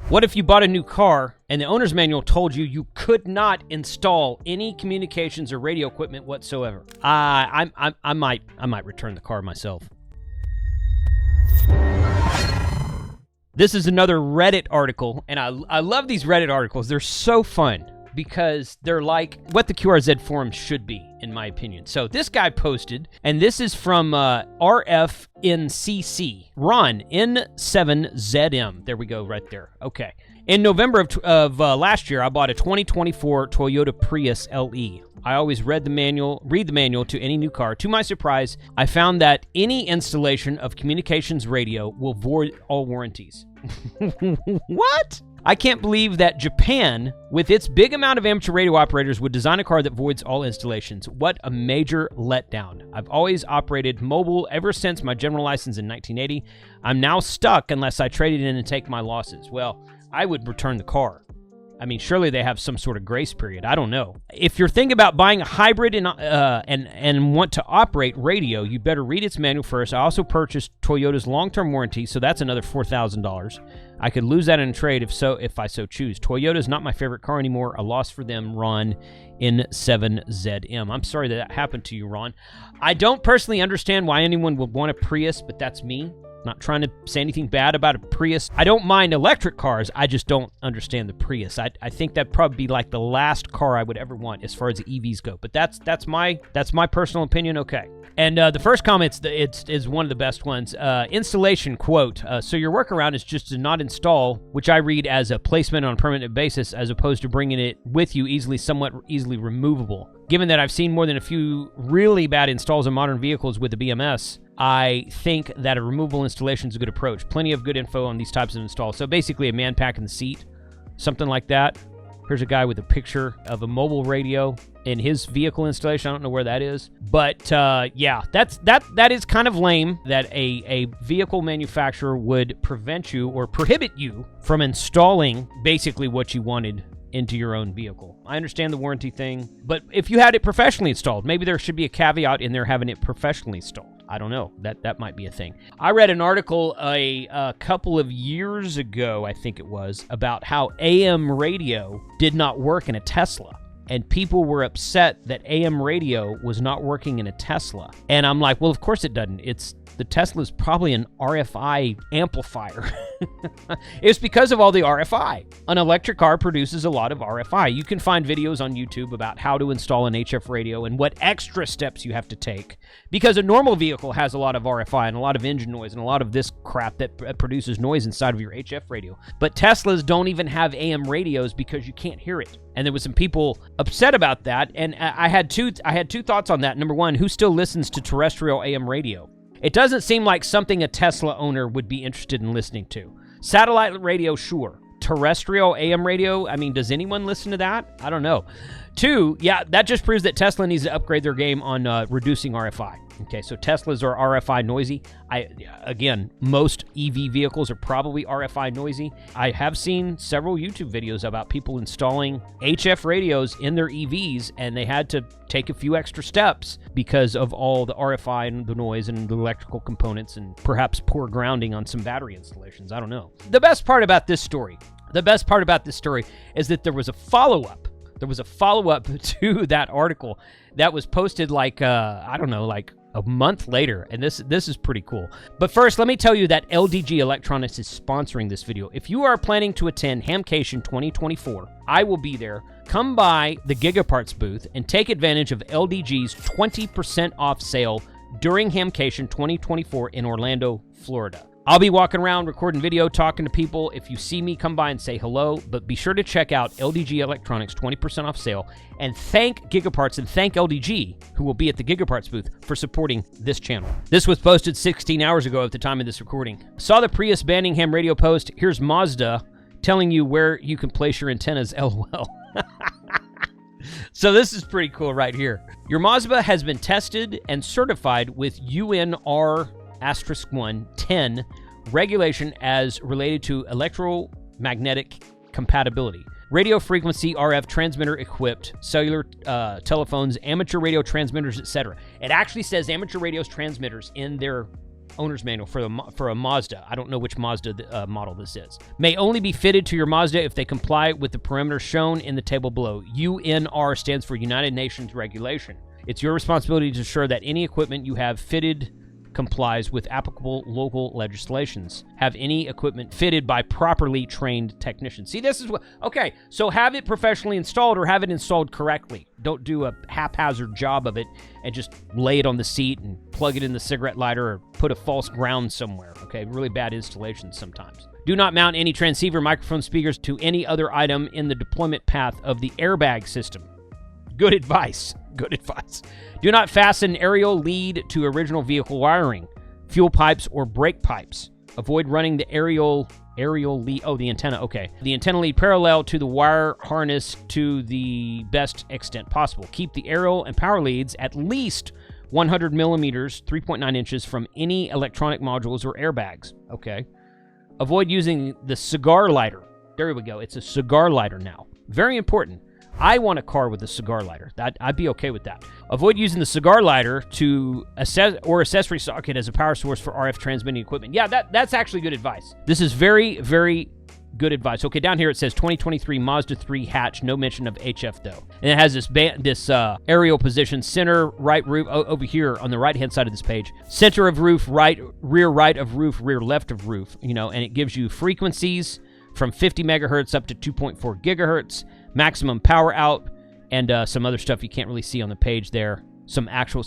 What if you bought a new car and the owner's manual told you you could not install any communications or radio equipment whatsoever? I might return the car myself. This is another Reddit article, and I love these Reddit articles. They're so fun because they're like what the QRZ forums should be, in my opinion. So this guy posted, and this is from RFNCC, Ron, N7ZM. There we go, right there. Okay. In November of last year, I bought a 2024 Toyota Prius LE. I always read the manual to any new car. To my surprise, I found that any installation of communications radio will void all warranties. What? I can't believe that Japan, with its big amount of amateur radio operators, would design a car that voids all installations. What a major letdown. I've always operated mobile ever since my general license in 1980. I'm now stuck unless I trade it in and take my losses. Well, I would return the car. I mean, surely they have some sort of grace period. I don't know. If you're thinking about buying a hybrid and want to operate radio, you better read its manual first. I also purchased Toyota's long-term warranty, so that's another $4,000. I could lose that in a trade if I so choose. Toyota's not my favorite car anymore. A loss for them, Ron, N7ZM. I'm sorry that happened to you, Ron. I don't personally understand why anyone would want a Prius, but that's me. Not trying to say anything bad about a Prius. I don't mind electric cars. I just don't understand the Prius. I think that'd probably be like the last car I would ever want as far as the EVs go. But that's my personal opinion. Okay. And the first comment is one of the best ones. Installation quote. So your workaround is just to not install, which I read as a placement on a permanent basis, as opposed to bringing it with you somewhat easily removable. Given that I've seen more than a few really bad installs in modern vehicles with the BMS, I think that a removable installation is a good approach. Plenty of good info on these types of installs. So basically a man pack in the seat, something like that. Here's a guy with a picture of a mobile radio in his vehicle installation. I don't know where that is. But yeah, that is kind of lame that a vehicle manufacturer would prevent you or prohibit you from installing basically what you wanted into your own vehicle. I understand the warranty thing, but if you had it professionally installed, maybe there should be a caveat in there having it professionally installed. I don't know. That might be a thing. I read an article a couple of years ago, I think it was, about how AM radio did not work in a Tesla. And people were upset that AM radio was not working in a Tesla. And I'm like, well, of course it doesn't. The Tesla's probably an RFI amplifier. It's because of all the RFI. An electric car produces a lot of RFI. You can find videos on YouTube about how to install an HF radio and what extra steps you have to take. Because a normal vehicle has a lot of RFI and a lot of engine noise and a lot of this crap that produces noise inside of your HF radio. But Teslas don't even have AM radios because you can't hear it. And there was some people upset about that. And I had two thoughts on that. Number one, who still listens to terrestrial AM radio? It doesn't seem like something a Tesla owner would be interested in listening to. Satellite radio, sure. Terrestrial AM radio, I mean, does anyone listen to that? I don't know. Two, yeah, that just proves that Tesla needs to upgrade their game on reducing RFI. Okay, so Teslas are RFI noisy. Again, most EV vehicles are probably RFI noisy. I have seen several YouTube videos about people installing HF radios in their EVs, and they had to take a few extra steps because of all the RFI and the noise and the electrical components and perhaps poor grounding on some battery installations. I don't know. The best part about this story is that there was a follow-up. There was a follow-up to that article that was posted like a month later, and this is pretty cool. But first, let me tell you that LDG Electronics is sponsoring this video. If you are planning to attend Hamcation 2024, I will be there. Come by the Gigaparts booth and take advantage of LDG's 20% off sale during Hamcation 2024 in Orlando, Florida. I'll be walking around, recording video, talking to people. If you see me, come by and say hello, but be sure to check out LDG Electronics 20% off sale, and thank Gigaparts and thank LDG, who will be at the Gigaparts booth, for supporting this channel. This was posted 16 hours ago at the time of this recording. Saw the Prius banning ham radio post. Here's Mazda telling you where you can place your antennas, LOL. So this is pretty cool right here. Your Mazda has been tested and certified with UNR *110 regulation as related to electromagnetic compatibility. Radio frequency RF transmitter equipped, cellular telephones, amateur radio transmitters, etc. It actually says amateur radio transmitters in their owner's manual for a Mazda. I don't know which Mazda model this is. May only be fitted to your Mazda if they comply with the parameters shown in the table below. UNR stands for United Nations Regulation. It's your responsibility to ensure that any equipment you have fitted complies with applicable local legislations. Have any equipment fitted by properly trained technicians. See, this is what... Okay, so have it professionally installed or have it installed correctly. Don't do a haphazard job of it and just lay it on the seat and plug it in the cigarette lighter or put a false ground somewhere. Okay, really bad installations sometimes. Do not mount any transceiver microphone speakers to any other item in the deployment path of the airbag system. Good advice. Good advice. Do not fasten aerial lead to original vehicle wiring, fuel pipes, or brake pipes. Avoid running the aerial lead. Oh, the antenna. Okay. The antenna lead parallel to the wire harness to the best extent possible. Keep the aerial and power leads at least 100 millimeters, 3.9 inches from any electronic modules or airbags. Okay. Avoid using the cigar lighter. There we go. It's a cigar lighter now. Very important. I want a car with a cigar lighter. I'd be okay with that. Avoid using the cigar lighter to accessory socket as a power source for RF transmitting equipment. Yeah, that's actually good advice. This is very, very good advice. Okay, down here it says 2023 Mazda 3 hatch. No mention of HF though. And it has this aerial position, center right roof over here on the right-hand side of this page. Center of roof, rear right of roof, rear left of roof. And it gives you frequencies from 50 megahertz up to 2.4 gigahertz. Maximum power out, and some other stuff you can't really see on the page there. Some actual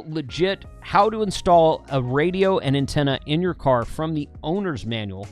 legit how to install a radio and antenna in your car from the owner's manual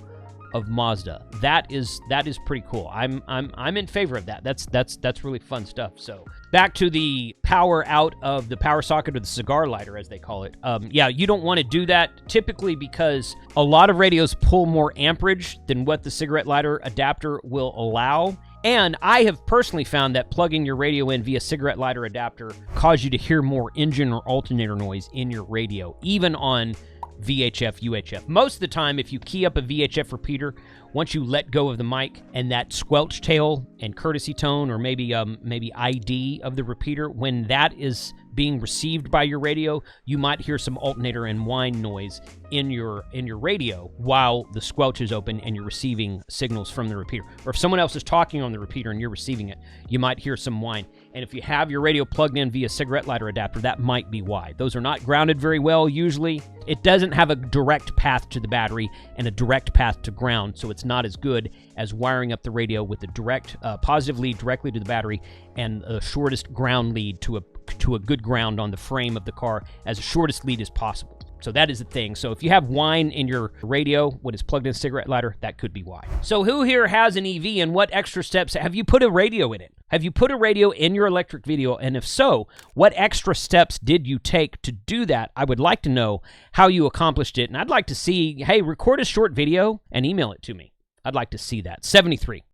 of Mazda. That is pretty cool. I'm in favor of that. That's really fun stuff. So back to the power out of the power socket, or the cigar lighter as they call it. Yeah, you don't want to do that typically because a lot of radios pull more amperage than what the cigarette lighter adapter will allow. And I have personally found that plugging your radio in via cigarette lighter adapter cause you to hear more engine or alternator noise in your radio, even on VHF, UHF. Most of the time, if you key up a VHF repeater, once you let go of the mic and that squelch tail and courtesy tone, or maybe ID of the repeater, when that is being received by your radio, you might hear some alternator and whine noise in your radio while the squelch is open and you're receiving signals from the repeater. Or if someone else is talking on the repeater and you're receiving it, you might hear some whine. And if you have your radio plugged in via cigarette lighter adapter, that might be why. Those are not grounded very well usually. It doesn't have a direct path to the battery and a direct path to ground, so it's not as good as wiring up the radio with the direct positive lead directly to the battery and the shortest ground lead to a good ground on the frame of the car as the shortest lead as possible. So that is the thing. So if you have whine in your radio when it's plugged in a cigarette lighter, that could be why. So who here has an EV, and what extra steps have you put a radio in it? Have you put a radio in your electric vehicle? And if so, what extra steps did you take to do that? I would like to know how you accomplished it. And I'd like to see, hey, record a short video and email it to me. I'd like to see that. 73.